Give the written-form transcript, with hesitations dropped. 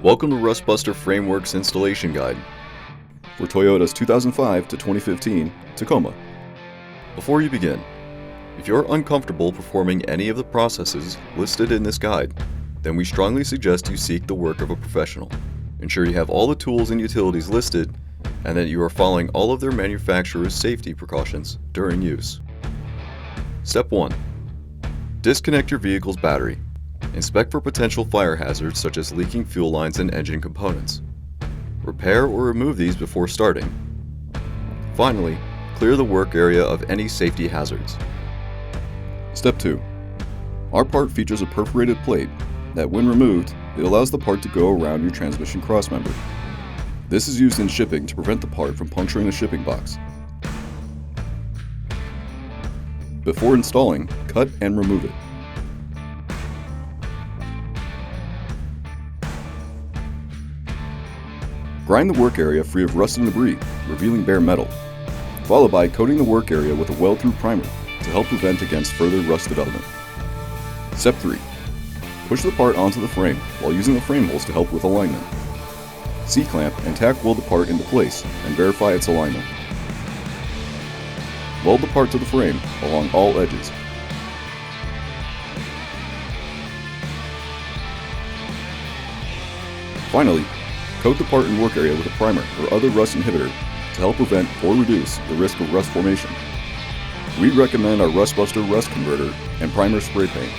Welcome to Rustbuster Frameworks Installation Guide for Toyota's 2005 to 2015 Tacoma. Before you begin, if you're uncomfortable performing any of the processes listed in this guide, then we strongly suggest you seek the work of a professional. Ensure you have all the tools and utilities listed and that you are following all of their manufacturer's safety precautions during use. Step 1. Disconnect your vehicle's battery. Inspect for potential fire hazards such as leaking fuel lines and engine components. Repair or remove these before starting. Finally, clear the work area of any safety hazards. Step 2. Our part features a perforated plate that, when removed, it allows the part to go around your transmission crossmember. This is used in shipping to prevent the part from puncturing the shipping box. Before installing, cut and remove it. Grind the work area free of rust and debris, revealing bare metal, followed by coating the work area with a weld-through primer to help prevent against further rust development. Step 3. Push the part onto the frame while using the frame holes to help with alignment. C-clamp and tack weld the part into place and verify its alignment. Weld the part to the frame along all edges. Finally, coat the part and work area with a primer or other rust inhibitor to help prevent or reduce the risk of rust formation. We recommend our Rustbuster Rust Converter and Primer Spray Paint.